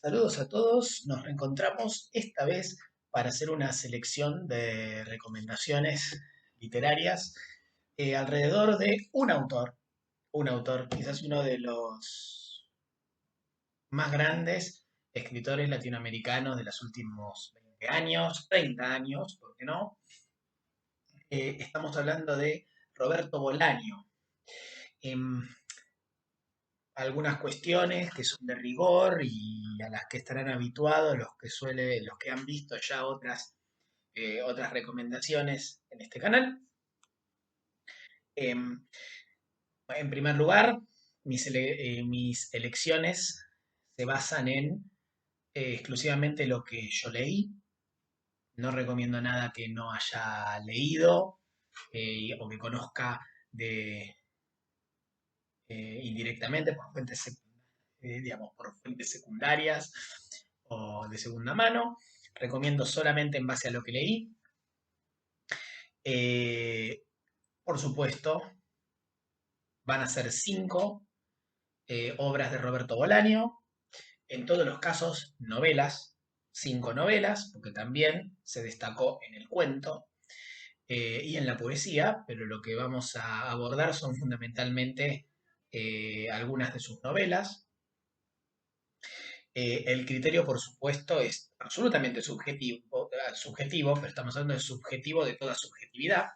Saludos a todos, nos reencontramos esta vez para hacer una selección de recomendaciones literarias alrededor de un autor, quizás uno de los más grandes escritores latinoamericanos de los últimos 20 años, 30 años, ¿por qué no? Estamos hablando de Roberto Bolaño. Em, Algunas cuestiones que son de rigor y a las que estarán habituados los que han visto ya otras recomendaciones en este canal. Em, en primer lugar, mis elecciones se basan en exclusivamente lo que yo leí. No recomiendo nada que no haya leído o que conozca de, indirectamente por fuentes secundarias o de segunda mano. Recomiendo solamente en base a lo que leí. Eh, por supuesto, van a ser 5 obras de Roberto Bolaño, en todos los casos novelas, 5 novelas, porque también se destacó en el cuento y en la poesía, pero lo que vamos a abordar son fundamentalmente algunas de sus novelas. El criterio, por supuesto, es absolutamente subjetivo, pero estamos hablando de subjetivo de toda subjetividad.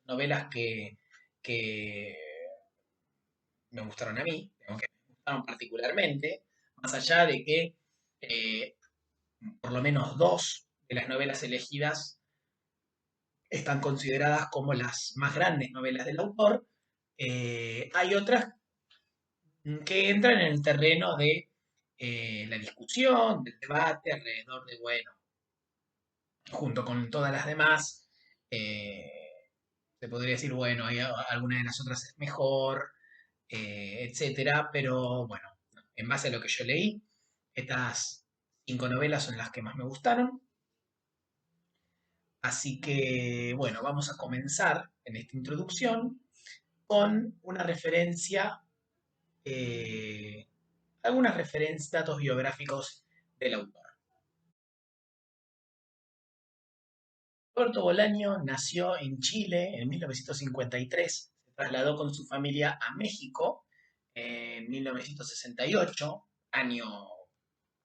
Novelas que me gustaron a mí, que me gustaron particularmente, más allá de que eh, por lo menos dos de las novelas elegidas están consideradas como las más grandes novelas del autor. Hay otras que entran en el terreno de la discusión, del debate alrededor de, bueno, junto con todas las demás, eh, se podría decir, bueno, alguna de las otras es mejor, etcétera, pero bueno, en base a lo que yo leí, estas 5 novelas son las que más me gustaron. Así que, bueno, vamos a comenzar en esta introducción con una referencia, eh, algunas referencias, datos biográficos del autor. Roberto Bolaño nació en Chile en 1953, se trasladó con su familia a México en 1968, año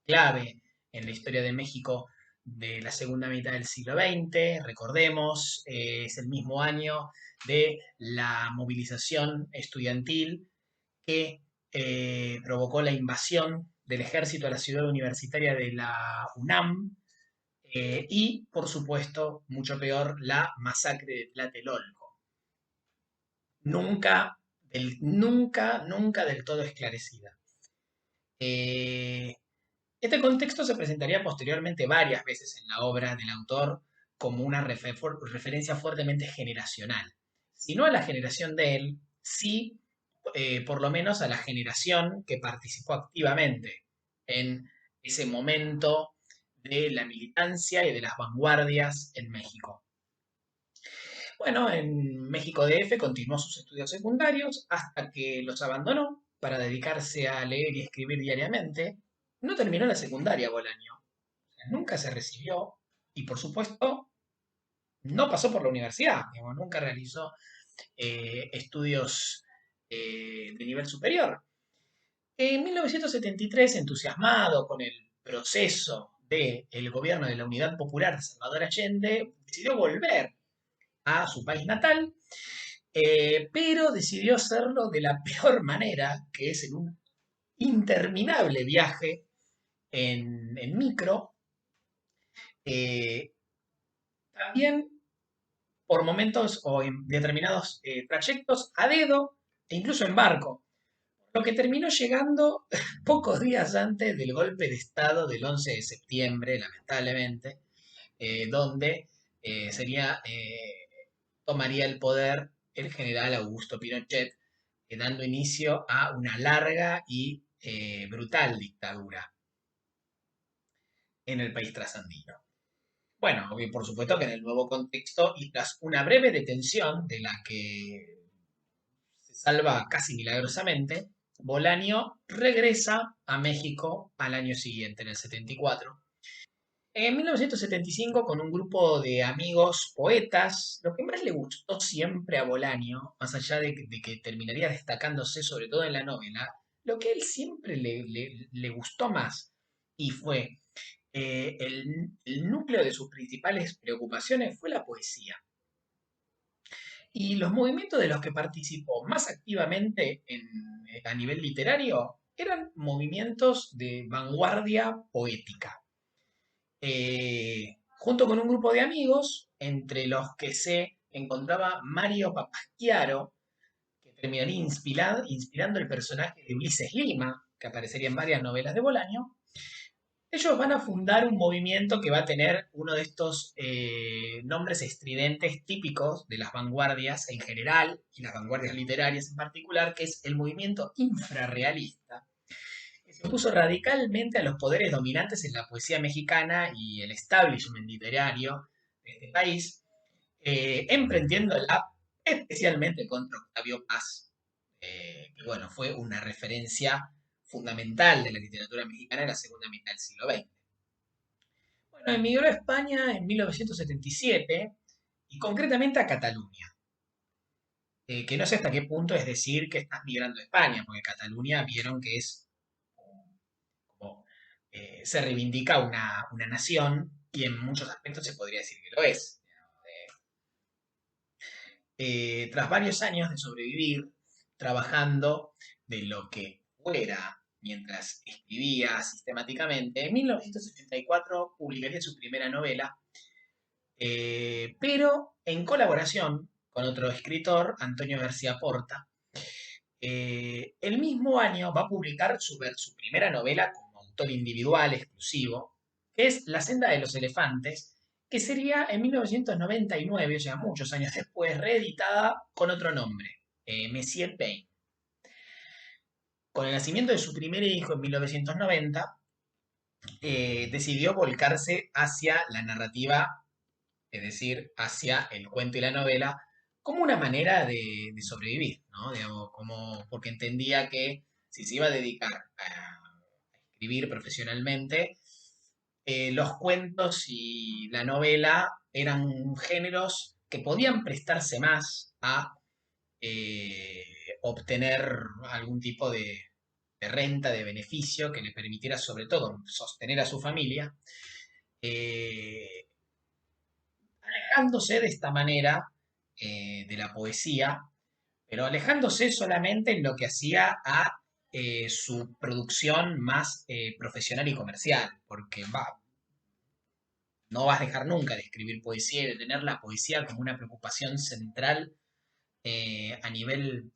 clave en la historia de México de la segunda mitad del siglo XX. Recordemos, es el mismo año de la movilización estudiantil que provocó la invasión del ejército a la ciudad universitaria de la UNAM y, por supuesto, mucho peor, la masacre de Tlatelolco. Nunca del todo esclarecida. Eh, Este contexto se presentaría posteriormente varias veces en la obra del autor como una referencia fuertemente generacional. Si no a la generación de él, sí por lo menos a la generación que participó activamente en ese momento de la militancia y de las vanguardias en México. Bueno, en México DF continuó sus estudios secundarios hasta que los abandonó para dedicarse a leer y escribir diariamente. No terminó la secundaria Bolaño, nunca se recibió y por supuesto no pasó por la universidad, digamos, nunca realizó estudios de nivel superior. En 1973, entusiasmado con el proceso del gobierno de la Unidad Popular de Salvador Allende, decidió volver a su país natal, pero decidió hacerlo de la peor manera, que es en un interminable viaje en micro, eh, también por momentos o en determinados trayectos a dedo e incluso en barco, lo que terminó llegando pocos días antes del golpe de Estado del 11 de septiembre, lamentablemente, donde tomaría el poder el general Augusto Pinochet, dando inicio a una larga y brutal dictadura en el país trasandino. Bueno, y por supuesto que en el nuevo contexto y tras una breve detención de la que se salva casi milagrosamente, Bolaño regresa a México al año siguiente, en el 74. En 1975, con un grupo de amigos poetas, lo que más le gustó siempre a Bolaño, más allá de que terminaría destacándose sobre todo en la novela, lo que a él siempre le gustó más y fue el núcleo de sus principales preocupaciones fue la poesía. Y los movimientos de los que participó más activamente a nivel literario eran movimientos de vanguardia poética. Junto con un grupo de amigos, entre los que se encontraba Mario Papasquiaro, que terminaría inspirando el personaje de Ulises Lima, que aparecería en varias novelas de Bolaño. Ellos van a fundar un movimiento que va a tener uno de estos nombres estridentes típicos de las vanguardias en general y las vanguardias literarias en particular, que es el movimiento infrarrealista, que se opuso radicalmente a los poderes dominantes en la poesía mexicana y el establishment literario de este país, emprendiéndola especialmente contra Octavio Paz, que bueno, fue una referencia fundamental de la literatura mexicana en la segunda mitad del siglo XX. Bueno, emigró a España en 1977 y concretamente a Cataluña, que no sé hasta qué punto es decir que estás migrando a España, porque Cataluña vieron que es como, se reivindica una nación y en muchos aspectos se podría decir que lo es. Tras varios años de sobrevivir trabajando de lo que fuera mientras escribía sistemáticamente, en 1984 publicaría su primera novela, pero en colaboración con otro escritor, Antonio García Porta. El mismo año va a publicar su primera novela como autor individual exclusivo, que es La senda de los elefantes, que sería en 1999, o sea, muchos años después, reeditada con otro nombre, Monsieur Payne. Con el nacimiento de su primer hijo en 1990, decidió volcarse hacia la narrativa, es decir, hacia el cuento y la novela, como una manera de sobrevivir, ¿no? Digamos, como, porque entendía que si se iba a dedicar a escribir profesionalmente, los cuentos y la novela eran géneros que podían prestarse más a eh, obtener algún tipo de renta, de beneficio que le permitiera sobre todo sostener a su familia, eh, alejándose de esta manera de la poesía, pero alejándose solamente en lo que hacía a su producción más profesional y comercial, porque no vas a dejar nunca de escribir poesía y de tener la poesía como una preocupación central a nivel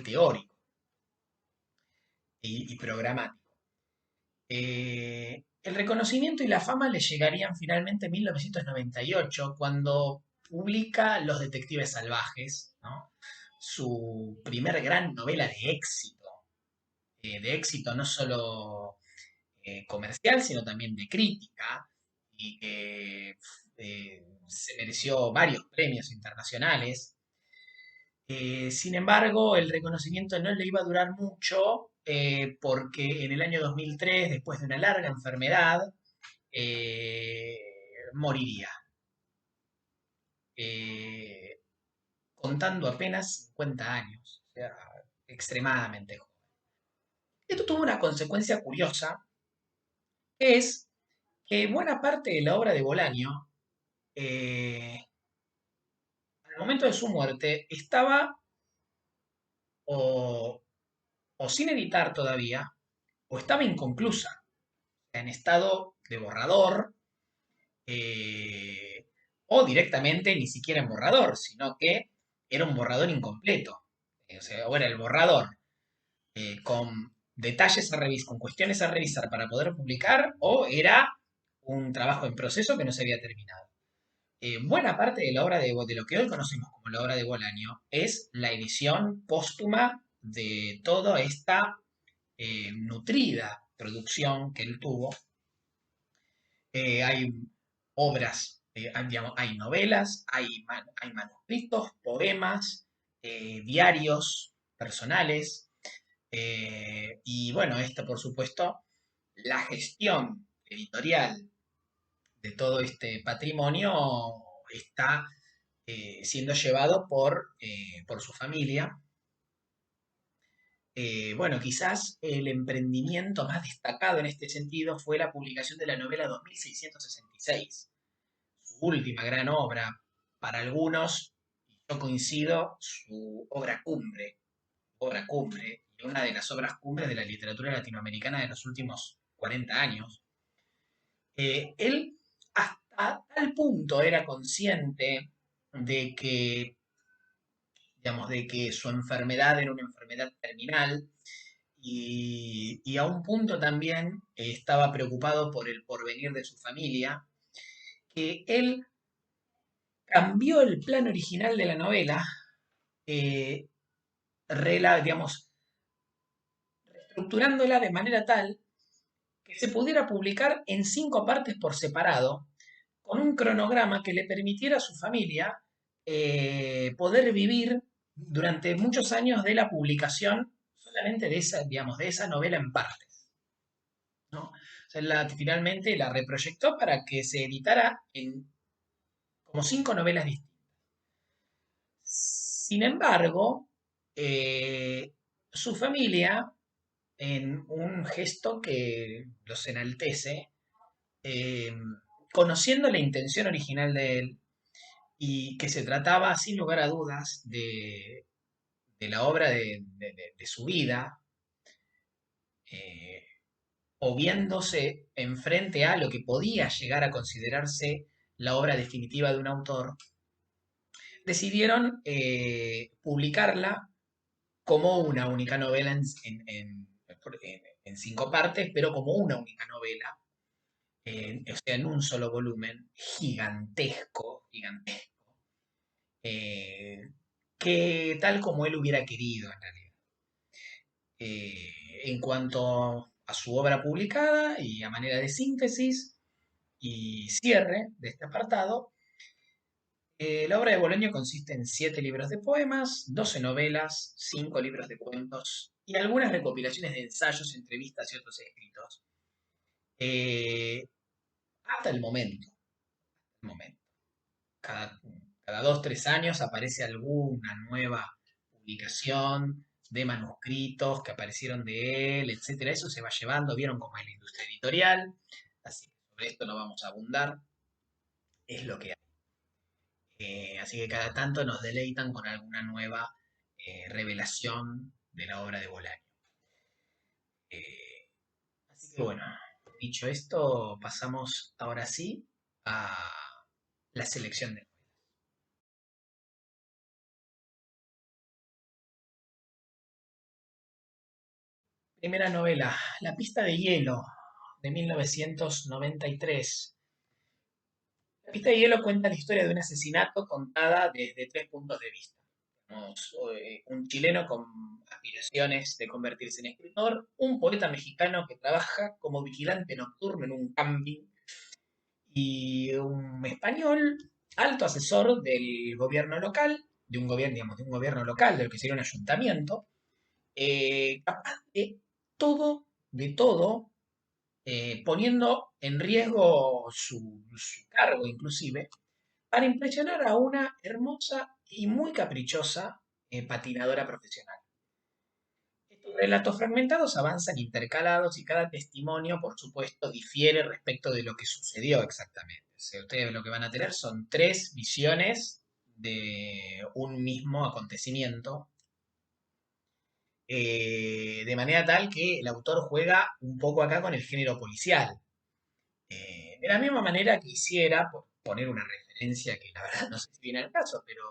teórico y programático. El reconocimiento y la fama le llegarían finalmente en 1998, cuando publica Los Detectives Salvajes, ¿no? Su primer gran novela de éxito no solo comercial, sino también de crítica, y que se mereció varios premios internacionales. Sin embargo, el reconocimiento no le iba a durar mucho porque en el año 2003, después de una larga enfermedad, eh, moriría, eh, contando apenas 50 años, o sea, extremadamente joven. Esto tuvo una consecuencia curiosa, que es que buena parte de la obra de Bolaño, eh, al momento de su muerte, estaba o, o sin editar todavía, o estaba inconclusa, en estado de borrador, eh, o directamente ni siquiera en borrador, sino que era un borrador incompleto. O sea, o era el borrador con detalles a revisar, con cuestiones a revisar para poder publicar, o era un trabajo en proceso que no se había terminado. Buena parte de la obra de lo que hoy conocemos como la obra de Bolaño es la edición póstuma de toda esta nutrida producción que él tuvo. Hay obras, digamos, hay novelas, hay manuscritos, poemas, diarios personales, Y bueno, esto por supuesto, la gestión editorial de todo este patrimonio está siendo llevado por su familia. Bueno, quizás el emprendimiento más destacado en este sentido fue la publicación de la novela 2666, su última gran obra, para algunos, y yo coincido, su obra cumbre, y una de las obras cumbres de la literatura latinoamericana de los últimos 40 años. Él hasta tal punto era consciente de que, digamos, de que su enfermedad era una enfermedad terminal y a un punto también estaba preocupado por el porvenir de su familia, que él cambió el plan original de la novela, eh, digamos, estructurándola de manera tal que se pudiera publicar en 5 partes por separado, con un cronograma que le permitiera a su familia poder vivir durante muchos años de la publicación solamente de esa, digamos, de esa novela en partes, ¿no? O sea, finalmente la reproyectó para que se editara en como 5 novelas distintas. Sin embargo, su familia, en un gesto que los enaltece, eh, conociendo la intención original de él y que se trataba, sin lugar a dudas, de la obra de su vida, eh, o viéndose enfrente a lo que podía llegar a considerarse la obra definitiva de un autor, decidieron publicarla como una única novela en 5 partes, pero como una única novela, o sea, en un solo volumen, gigantesco, gigantesco, eh, que tal como él hubiera querido en realidad. En cuanto a su obra publicada y a manera de síntesis y cierre de este apartado, la obra de Boloño consiste en 7 libros de poemas, 12 novelas, 5 libros de cuentos y algunas recopilaciones de ensayos, entrevistas y otros escritos. Eh, hasta el momento. Cada, cada 2, 3 años aparece alguna nueva publicación de manuscritos que aparecieron de él, etcétera. Eso se va llevando, vieron cómo es la industria editorial, así que sobre esto no vamos a abundar, es lo que hay. Así que cada tanto nos deleitan con alguna nueva revelación de la obra de Bolaño. Eh, Así que bueno, dicho esto, pasamos ahora sí a la selección de... Primera novela, La pista de hielo, de 1993. La pista de hielo cuenta la historia de un asesinato contada desde 3 puntos de vista. Tenemos un chileno con aspiraciones de convertirse en escritor, un poeta mexicano que trabaja como vigilante nocturno en un camping y un español alto asesor del gobierno local, de un gobierno, digamos, de un gobierno local, de lo que sería un ayuntamiento, capaz de todo, poniendo en riesgo su cargo inclusive, para impresionar a una hermosa y muy caprichosa patinadora profesional. Estos relatos fragmentados avanzan intercalados y cada testimonio, por supuesto, difiere respecto de lo que sucedió exactamente. O sea, ustedes lo que van a tener son 3 visiones de un mismo acontecimiento, de manera tal que el autor juega un poco acá con el género policial. De la misma manera que hiciera, por poner una referencia que la verdad no sé si viene al caso, pero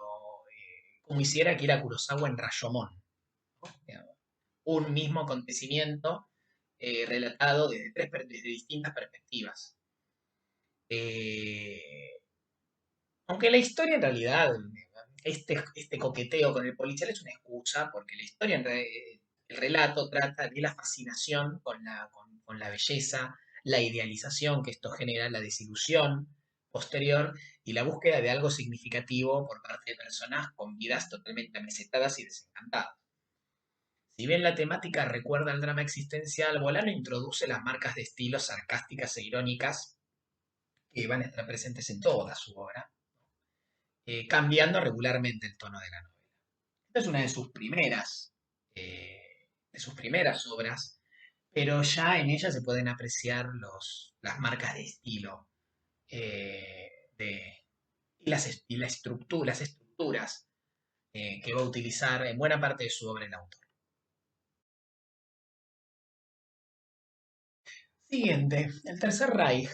como hiciera Akira Kurosawa en Rashomon, ¿no? Un mismo acontecimiento relatado desde distintas perspectivas. Eh, Aunque la historia en realidad, este coqueteo con el policial es una excusa, porque la historia, el relato trata de la fascinación con la belleza, la idealización que esto genera, la desilusión posterior y la búsqueda de algo significativo por parte de personas con vidas totalmente amesetadas y desencantadas. Si bien la temática recuerda al drama existencial, Bolano introduce las marcas de estilo sarcásticas e irónicas que van a estar presentes en toda su obra, cambiando regularmente el tono de la novela. Esta es una de sus primeras obras, pero ya en ella se pueden apreciar las marcas de estilo eh, de, y las estructuras que va a utilizar en buena parte de su obra el autor. Siguiente, el Tercer Reich.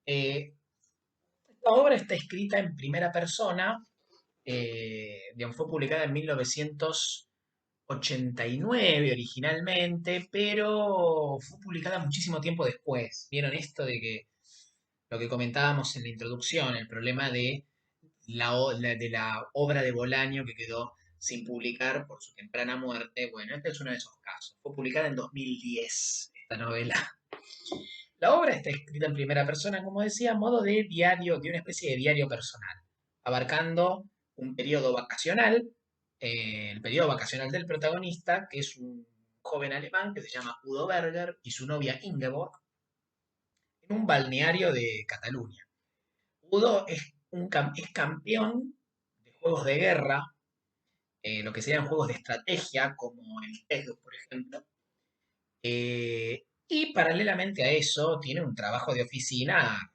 Esta obra está escrita en primera persona, digamos, fue publicada en 1989 originalmente, pero fue publicada muchísimo tiempo después. ¿Vieron esto de que lo que comentábamos en la introducción, el problema de de la obra de Bolaño que quedó sin publicar por su temprana muerte? Bueno, este es uno de esos casos. Fue publicada en 2010 esta novela. La obra está escrita en primera persona, como decía, a modo de diario, de una especie de diario personal, abarcando un periodo vacacional, el periodo vacacional del protagonista, que es un joven alemán que se llama Udo Berger y su novia Ingeborg, en un balneario de Cataluña. Udo es campeón de juegos de guerra, lo que serían juegos de estrategia, como el PEG, por ejemplo, y paralelamente a eso tiene un trabajo de oficina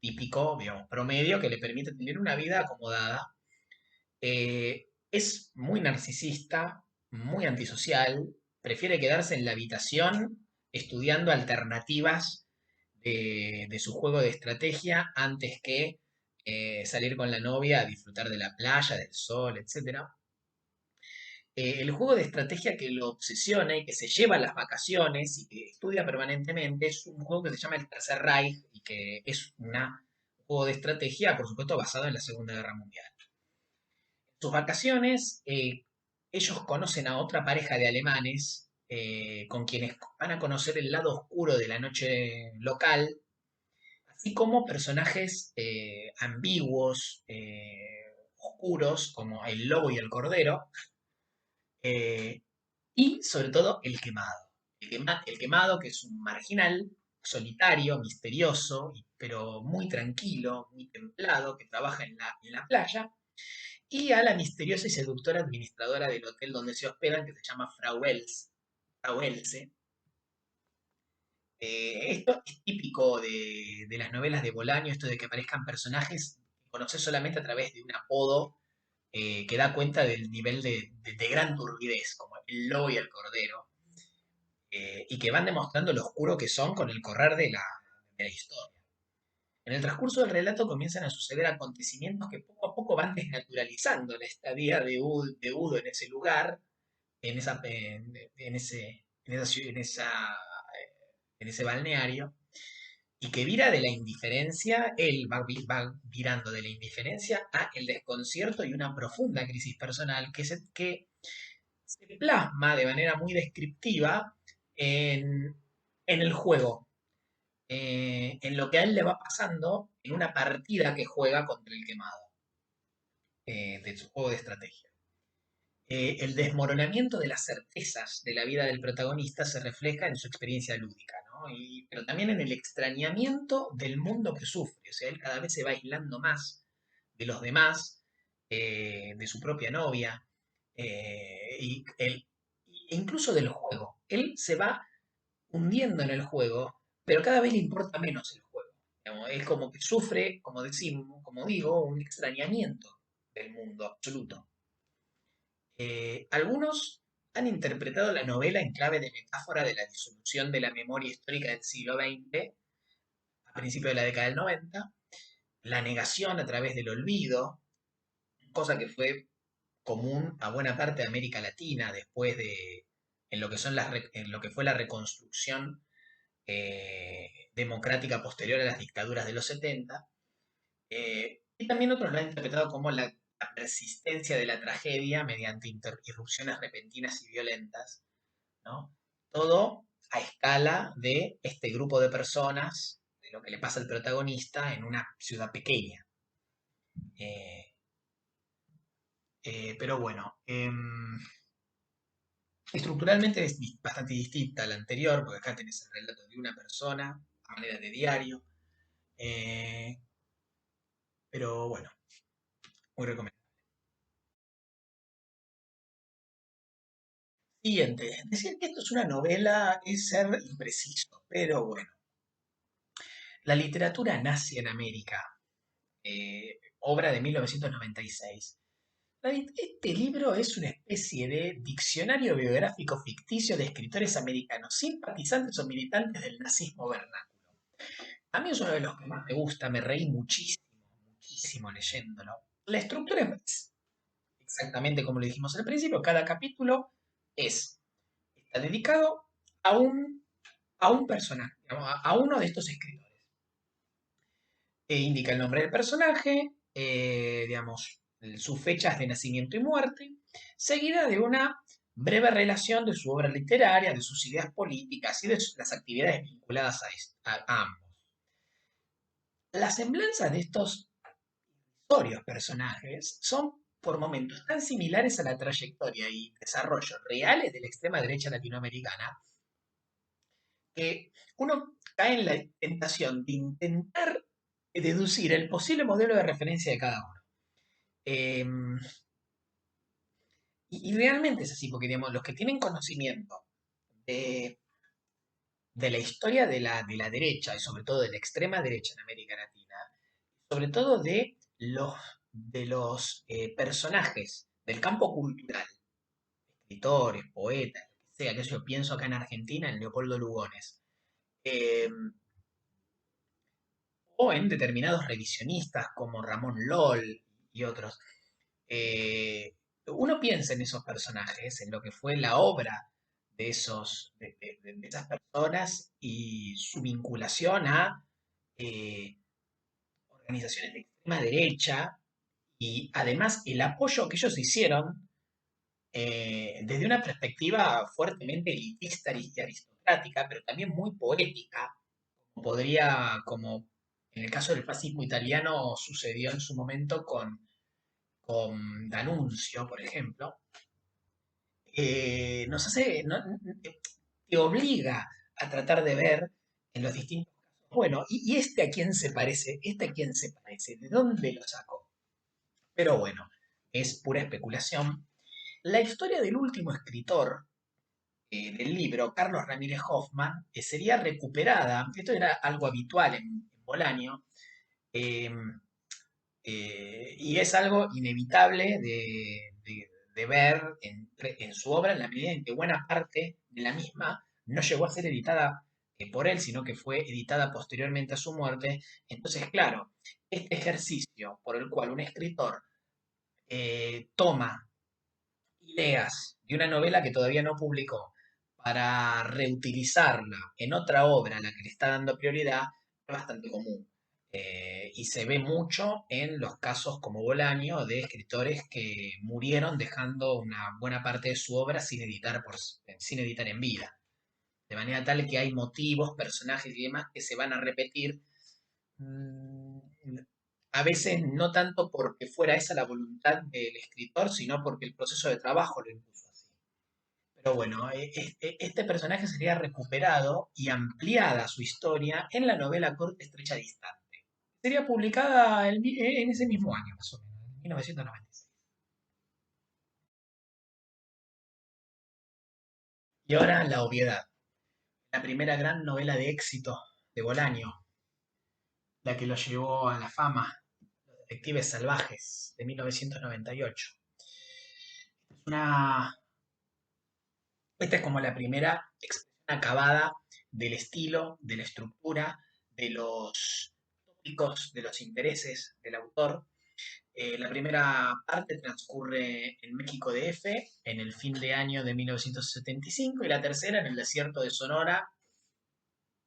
típico, digamos, promedio, que le permite tener una vida acomodada. Es muy narcisista, muy antisocial, prefiere quedarse en la habitación estudiando alternativas de su juego de estrategia antes que salir con la novia a disfrutar de la playa, del sol, etc. El juego de estrategia que lo obsesiona y que se lleva a las vacaciones y que estudia permanentemente es un juego que se llama el Tercer Reich y que es un juego de estrategia, por supuesto, basado en la Segunda Guerra Mundial. En sus vacaciones, ellos conocen a otra pareja de alemanes con quienes van a conocer el lado oscuro de la noche local, así como personajes ambiguos, oscuros, como el lobo y el cordero, eh, y sobre todo el quemado. El quemado, que es un marginal, solitario, misterioso, pero muy tranquilo, muy templado, que trabaja en la playa, y a la misteriosa y seductora administradora del hotel donde se hospedan, que se llama Frau Else. Esto es típico de las novelas de Bolaño, esto de que aparezcan personajes que conoces solamente a través de un apodo que da cuenta del nivel de gran turbidez, como el lobo y el cordero, y que van demostrando lo oscuro que son con el correr de la historia. En el transcurso del relato comienzan a suceder acontecimientos que poco a poco van desnaturalizando la estadía de Udo en ese lugar, en ese balneario, y que vira de la indiferencia, él va virando de la indiferencia a el desconcierto y una profunda crisis personal que se plasma de manera muy descriptiva en el juego, en lo que a él le va pasando en una partida que juega contra el quemado, de su juego de estrategia. El desmoronamiento de las certezas de la vida del protagonista se refleja en su experiencia lúdica, ¿no? Pero también en el extrañamiento del mundo que sufre. O sea, él cada vez se va aislando más de los demás, de su propia novia, e incluso del juego. Él se va hundiendo en el juego, pero cada vez le importa menos el juego. Digamos, es como que sufre, como decimos, como digo, un extrañamiento del mundo absoluto. Algunos han interpretado la novela en clave de metáfora de la disolución de la memoria histórica del siglo XX, a principios de la década del 90, la negación a través del olvido, cosa que fue común a buena parte de América Latina después en lo que, en lo que fue la reconstrucción democrática posterior a las dictaduras de los 70. Y también otros lo han interpretado como la persistencia de la tragedia mediante irrupciones repentinas y violentas, ¿no? Todo a escala de este grupo de personas, de lo que le pasa al protagonista en una ciudad pequeña. Eh, pero bueno, Estructuralmente es bastante distinta a la anterior, porque acá tenés el relato de una persona a manera de diario. eh, pero bueno, muy recomendable. Siguiente, decir que esto es una novela es ser impreciso, pero bueno. La literatura nazi en América, obra de 1996. Este libro es una especie de diccionario biográfico ficticio de escritores americanos, simpatizantes o militantes del nazismo vernáculo. A mí es uno de los que más me gusta, me reí muchísimo, muchísimo leyéndolo. La estructura es exactamente como lo dijimos al principio, cada capítulo está dedicado a un personaje, a uno de estos escritores. Indica el nombre del personaje, digamos, sus fechas de nacimiento y muerte, seguida de una breve relación de su obra literaria, de sus ideas políticas y de las actividades vinculadas a ambos. Las semblanzas de estos historios personajes son por momentos tan similares a la trayectoria y desarrollo reales de la extrema derecha latinoamericana que uno cae en la tentación de intentar deducir el posible modelo de referencia de cada uno. Eh, y realmente es así, porque digamos, los que tienen conocimiento de, de la historia de la derecha y sobre todo de la extrema derecha en América Latina, sobre todo de los personajes del campo cultural, escritores, poetas, lo que sea, que yo pienso acá en Argentina, en Leopoldo Lugones, eh, o en determinados revisionistas como Ramón Lol y otros. Uno piensa en esos personajes, en lo que fue la obra de esas personas y su vinculación a eh, organizaciones de extrema derecha y además el apoyo que ellos hicieron desde una perspectiva fuertemente elitista y aristocrática, pero también muy poética, como en el caso del fascismo italiano sucedió en su momento con D'Annunzio, por ejemplo, nos hace, te obliga a tratar de ver en los distintos casos, bueno, ¿y este a quién se parece? ¿Este a quién se parece? ¿De dónde lo sacó? Pero bueno, es pura especulación. La historia del último escritor del libro, Carlos Ramírez Hoffman, sería recuperada, esto era algo habitual en Bolaño, eh, y es algo inevitable de ver en su obra en la medida en que buena parte de la misma no llegó a ser editada por él, sino que fue editada posteriormente a su muerte. Entonces, claro, este ejercicio por el cual un escritor toma ideas de una novela que todavía no publicó para reutilizarla en otra obra a la que le está dando prioridad es bastante común. Y se ve mucho en los casos como Bolaño de escritores que murieron dejando una buena parte de su obra sin editar en vida. De manera tal que hay motivos, personajes y demás que se van a repetir. mm, a veces no tanto porque fuera esa la voluntad del escritor, sino porque el proceso de trabajo lo impuso así. Pero bueno, este personaje sería recuperado y ampliada su historia en la novela corta Estrecha Distante. Sería publicada en ese mismo año, más o menos, en 1996. Y ahora La Obviedad, la primera gran novela de éxito de Bolaño, la que lo llevó a la fama, Los Detectives Salvajes, de 1998. Una, esta es como la primera expresión acabada del estilo, de la estructura, de los tópicos, de los intereses del autor. La primera parte transcurre en México DF, en el fin de año de 1975, y la tercera en el desierto de Sonora,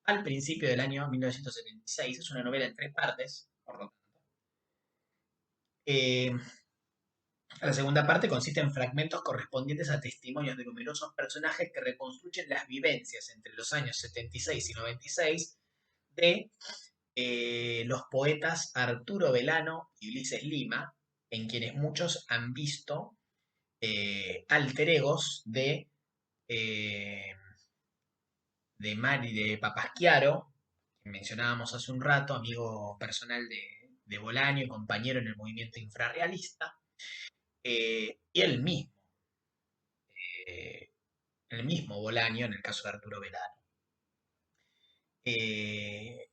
al principio del año 1976. Es una novela en tres partes, por lo tanto. Eh, La segunda parte consiste en fragmentos correspondientes a testimonios de numerosos personajes que reconstruyen las vivencias entre los años 76 y 96 de los poetas Arturo Belano y Ulises Lima, en quienes muchos han visto alter egos de eh, de Papasquiaro, que mencionábamos hace un rato, amigo personal de Bolaño y compañero en el movimiento infrarrealista, y eh, el mismo Bolaño en el caso de Arturo Belano. Eh,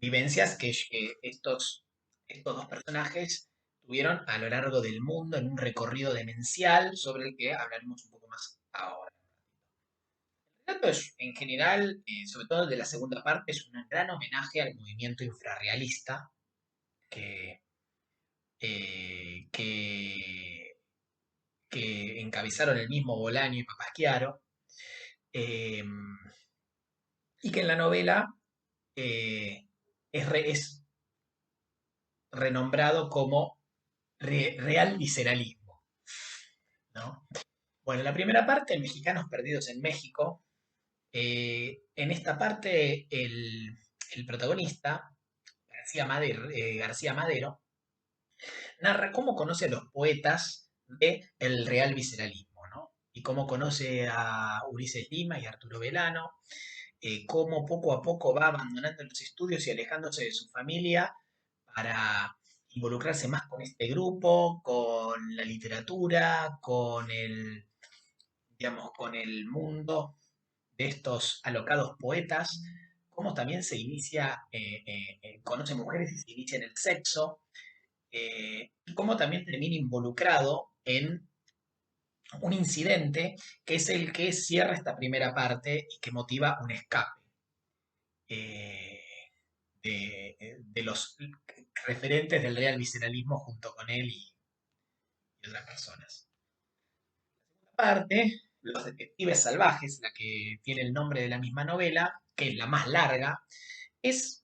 Vivencias que estos dos personajes tuvieron a lo largo del mundo en un recorrido demencial sobre el que hablaremos un poco más ahora. El relato es, en general, sobre todo el de la segunda parte, es un gran homenaje al movimiento infrarrealista que, eh, que, que encabezaron el mismo Bolaño y Papasquiaro, eh, y que en la novela eh, es renombrado como real visceralismo, ¿no? Bueno, la primera parte, Mexicanos Perdidos en México, en esta parte el protagonista, García Madero, narra cómo conoce a los poetas del real visceralismo, ¿no? Y cómo conoce a Ulises Lima y Arturo Belano, cómo poco a poco va abandonando los estudios y alejándose de su familia para involucrarse más con este grupo, con la literatura, digamos, con el mundo de estos alocados poetas, cómo también se inicia, conoce mujeres y se inicia en el sexo, y cómo también termina involucrado en un incidente que es el que cierra esta primera parte y que motiva un escape eh, de los referentes del real visceralismo junto con él y otras personas. Parte, Los Detectives Salvajes, la que tiene el nombre de la misma novela, que es la más larga, está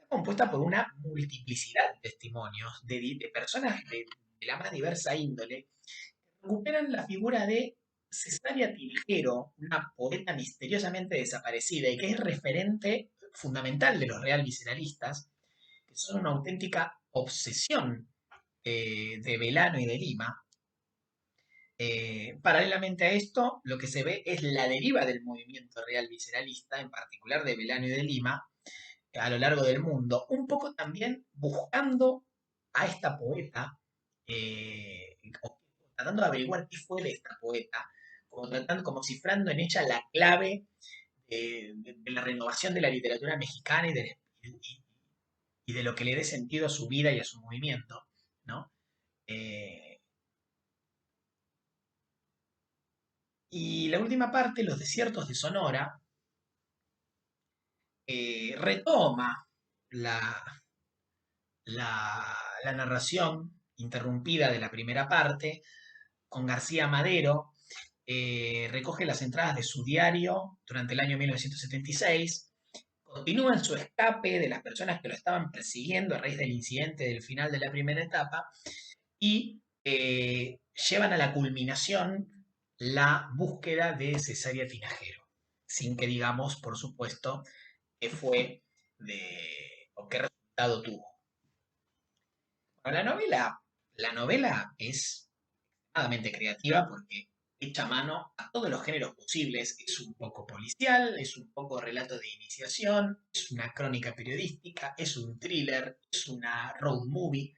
compuesta por una multiplicidad de testimonios de personas de la más diversa índole que recuperan la figura de Cesárea Tilgero, una poeta misteriosamente desaparecida y que es referente fundamental de los real visceralistas, que son una auténtica obsesión de Belano y de Lima. Paralelamente a esto, lo que se ve es la deriva del movimiento real visceralista, en particular de Belano y de Lima, a lo largo del mundo, un poco también buscando a esta poeta, tratando de averiguar qué fue de esta poeta, como cifrando en ella la clave de la renovación de la literatura mexicana y de lo que le dé sentido a su vida y a su movimiento, ¿no? Eh, y la última parte, Los Desiertos de Sonora, retoma la, la narración interrumpida de la primera parte con García Madero, recoge las entradas de su diario durante el año 1976, continúa en su escape de las personas que lo estaban persiguiendo a raíz del incidente del final de la primera etapa y llevan a la culminación la búsqueda de Cesárea Tinajero, sin que digamos, por supuesto, qué fue o qué resultado tuvo. Bueno, la novela es extremadamente creativa porque echa mano a todos los géneros posibles. Es un poco policial, es un poco relato de iniciación, es una crónica periodística, es un thriller, es una road movie.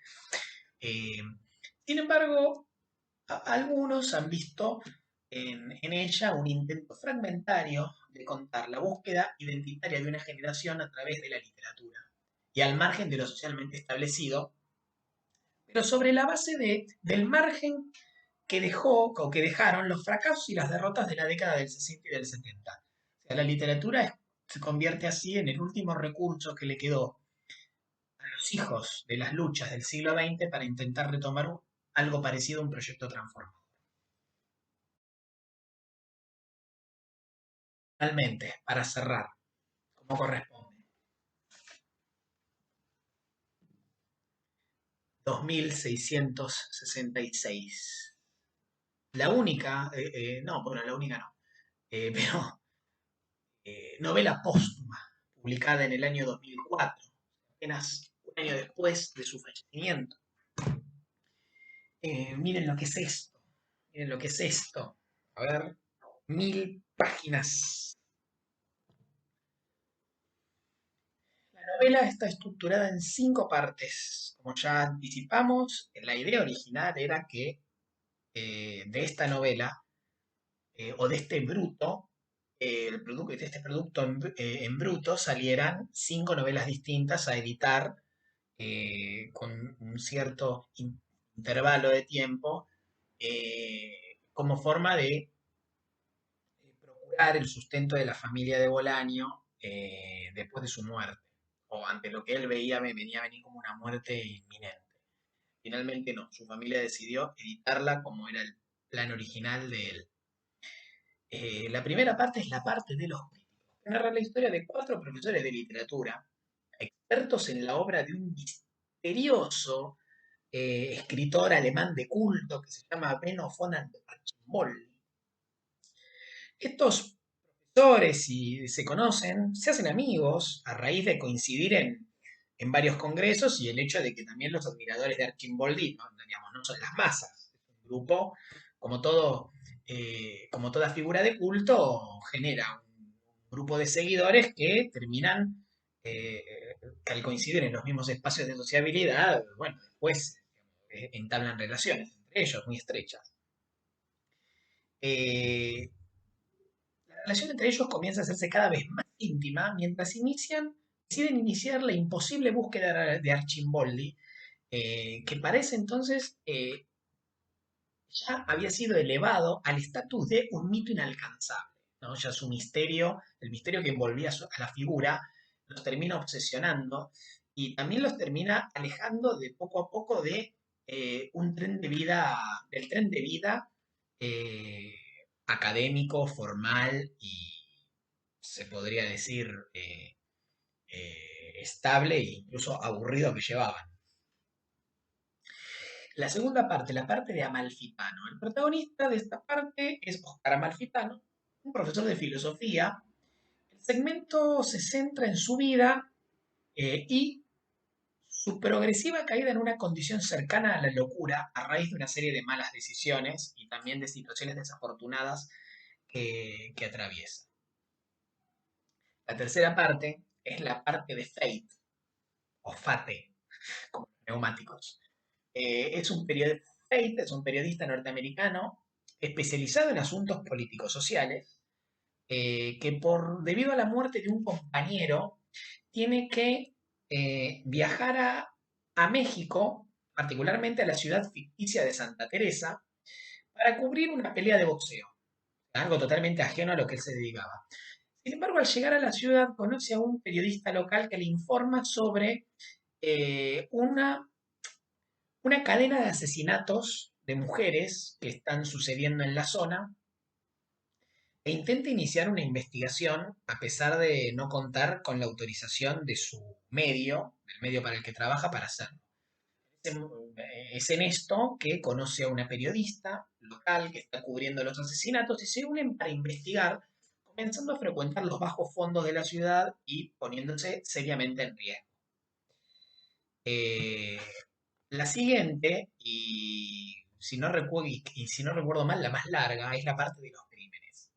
Eh, Sin embargo, algunos han visto en ella un intento fragmentario de contar la búsqueda identitaria de una generación a través de la literatura y al margen de lo socialmente establecido, pero sobre la base del margen que dejó o que dejaron los fracasos y las derrotas de la década del 60 y del 70. O sea, la literatura se convierte así en el último recurso que le quedó a los hijos de las luchas del siglo XX para intentar retomar algo parecido a un proyecto transformador. Finalmente, para cerrar, como corresponde, 2666. La única, no, bueno, la única no, pero novela póstuma, publicada en el año 2004, apenas un año después de su fallecimiento. Miren lo que es esto, miren lo que es esto. A ver. 1000 páginas. La novela está estructurada en 5 partes. Como ya anticipamos, la idea original era que de esta novela o de este bruto, de este producto en bruto salieran 5 novelas distintas a editar con un cierto intervalo de tiempo como forma de procurar el sustento de la familia de Bolaño después de su muerte, o ante lo que él veía me venía a venir como una muerte inminente. Finalmente no, su familia decidió editarla como era el plan original de él. La primera parte es la parte de los críticos, que narra la historia de 4 profesores de literatura, expertos en la obra de un misterioso escritor alemán de culto que se llama Benno von Archimboldi. Estos profesores, si se conocen, se hacen amigos a raíz de coincidir en varios congresos y el hecho de que también los admiradores de Archimboldi no, digamos, no son las masas. Es un grupo, como, todo, como toda figura de culto, genera un grupo de seguidores que terminan, que al coincidir en los mismos espacios de sociabilidad, bueno, después entablan relaciones entre ellos muy estrechas. Eh, la relación entre ellos comienza a hacerse cada vez más íntima mientras deciden iniciar la imposible búsqueda de Archimboldi, que para ese entonces ya había sido elevado al estatus de un mito inalcanzable, ¿no? Ya su misterio, el misterio que envolvía a la figura, los termina obsesionando y también los termina alejando de poco a poco de un tren de vida, del tren de vida eh, académico, formal y se podría decir estable e incluso aburrido que llevaban. La segunda parte, la parte de Amalfitano. El protagonista de esta parte es Oscar Amalfitano, un profesor de filosofía. El segmento se centra en su vida y su progresiva caída en una condición cercana a la locura a raíz de una serie de malas decisiones y también de situaciones desafortunadas que atraviesa. La tercera parte es la parte de Fate, o Fate, como los neumáticos. Fate es un periodista norteamericano especializado en asuntos políticos sociales que debido a la muerte de un compañero tiene que viajar a México, particularmente a la ciudad ficticia de Santa Teresa, para cubrir una pelea de boxeo, algo totalmente ajeno a lo que él se dedicaba. Sin embargo, al llegar a la ciudad conoce a un periodista local que le informa sobre una cadena de asesinatos de mujeres que están sucediendo en la zona e intenta iniciar una investigación a pesar de no contar con la autorización de su medio, del medio para el que trabaja, para hacerlo. Es en esto que conoce a una periodista local que está cubriendo los asesinatos y se unen para investigar, comenzando a frecuentar los bajos fondos de la ciudad y poniéndose seriamente en riesgo. Eh, la siguiente, y si no recuerdo mal, la más larga, es la parte de los crímenes,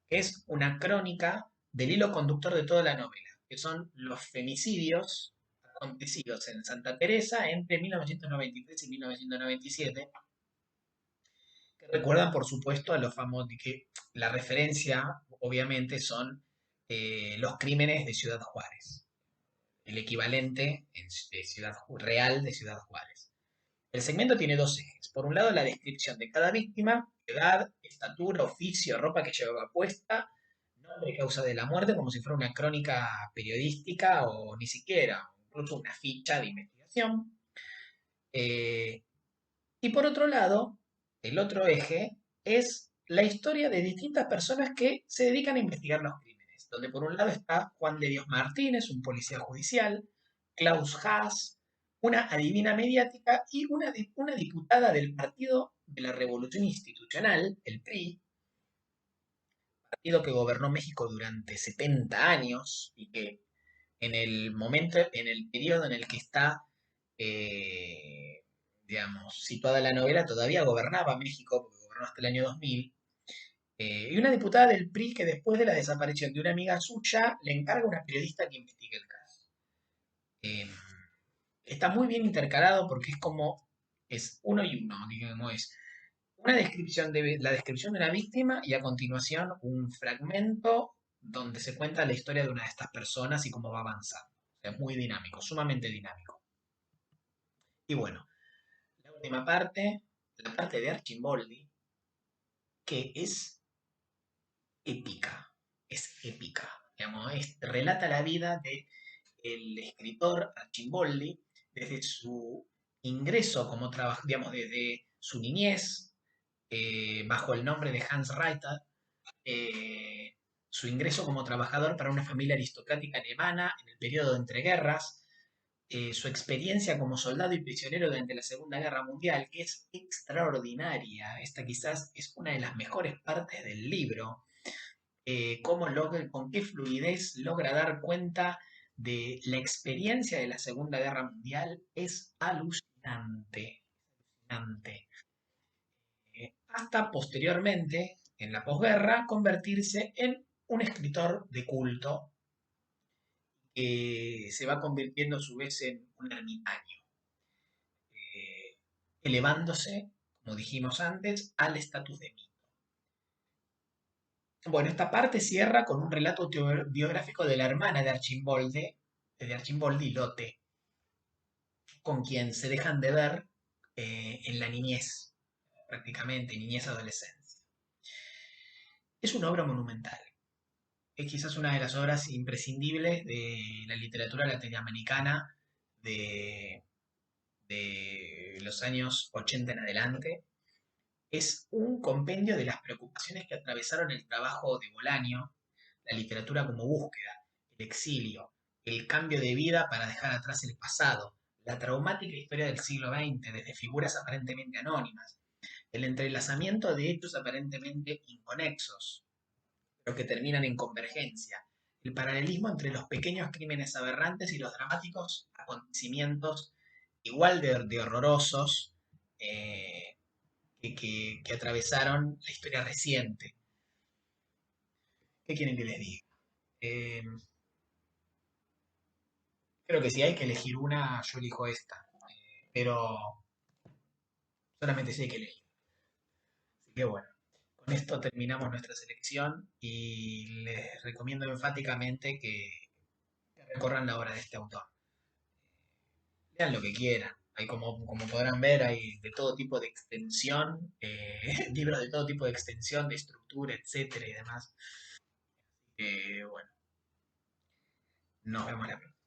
que es una crónica del hilo conductor de toda la novela, que son los femicidios acontecidos en Santa Teresa entre 1993 y 1997, que recuerdan, por supuesto, a los famosos, que la referencia, obviamente, son los crímenes de Ciudad Juárez, el equivalente de Ciudad Real de Ciudad Juárez. El segmento tiene 2 ejes. Por un lado, la descripción de cada víctima, edad, estatura, oficio, ropa que llevaba puesta, nombre y causa de la muerte, como si fuera una crónica periodística o ni siquiera, incluso una ficha de investigación. Eh, y por otro lado, el otro eje es la historia de distintas personas que se dedican a investigar los crímenes, donde por un lado está Juan de Dios Martínez, un policía judicial, Klaus Haas, una adivina mediática y una diputada del Partido de la Revolución Institucional, el PRI, partido que gobernó México durante 70 años y que en el periodo en el que está, eh, digamos, situada la novela, todavía gobernaba México, porque gobernó hasta el año 2000, Y una diputada del PRI que después de la desaparición de una amiga suya le encarga a una periodista que investigue el caso. Eh, Está muy bien intercalado porque es como, es uno y uno, digamos, es una descripción de la descripción de una víctima y a continuación un fragmento donde se cuenta la historia de una de estas personas y cómo va avanzando. O sea, es muy dinámico, sumamente dinámico. Y bueno, la última parte, la parte de Archimboldi, que épica, es épica. Digamos, relata la vida de el escritor Archimboldi desde su ingreso como trabajo, digamos, desde su niñez, bajo el nombre de Hans Reiter, eh, su ingreso como trabajador para una familia aristocrática alemana en el periodo de entreguerras, su experiencia como soldado y prisionero durante la Segunda Guerra Mundial, que es extraordinaria. Esta quizás es una de las mejores partes del libro. Cómo logra, con qué fluidez logra dar cuenta de la experiencia de la Segunda Guerra Mundial es alucinante. Alucinante. Hasta posteriormente, en la posguerra, convertirse en un escritor de culto que se va convirtiendo a su vez en un ermitaño, eh, elevándose, como dijimos antes, al estatus de mito. Bueno, esta parte cierra con un relato biográfico de la hermana de Archimboldi, Lotte, con quien se dejan de ver en la niñez, prácticamente, niñez-adolescencia. Es una obra monumental. Es quizás una de las obras imprescindibles de la literatura latinoamericana de, de los años 80 en adelante. Es un compendio de las preocupaciones que atravesaron el trabajo de Bolaño, la literatura como búsqueda, el exilio, el cambio de vida para dejar atrás el pasado, la traumática historia del siglo XX desde figuras aparentemente anónimas, el entrelazamiento de hechos aparentemente inconexos, pero que terminan en convergencia, el paralelismo entre los pequeños crímenes aberrantes y los dramáticos acontecimientos igual de horrorosos que atravesaron la historia reciente. ¿Qué quieren que les diga? Eh, Creo que si hay que elegir una, yo elijo esta. Pero solamente si hay que elegir. Así que bueno, con esto terminamos nuestra selección y les recomiendo enfáticamente que recorran la obra de este autor. Lean lo que quieran. Hay como podrán ver, hay de todo tipo de extensión, libros de todo tipo de extensión, de estructura, etcétera y demás. Bueno, nos vemos la próxima.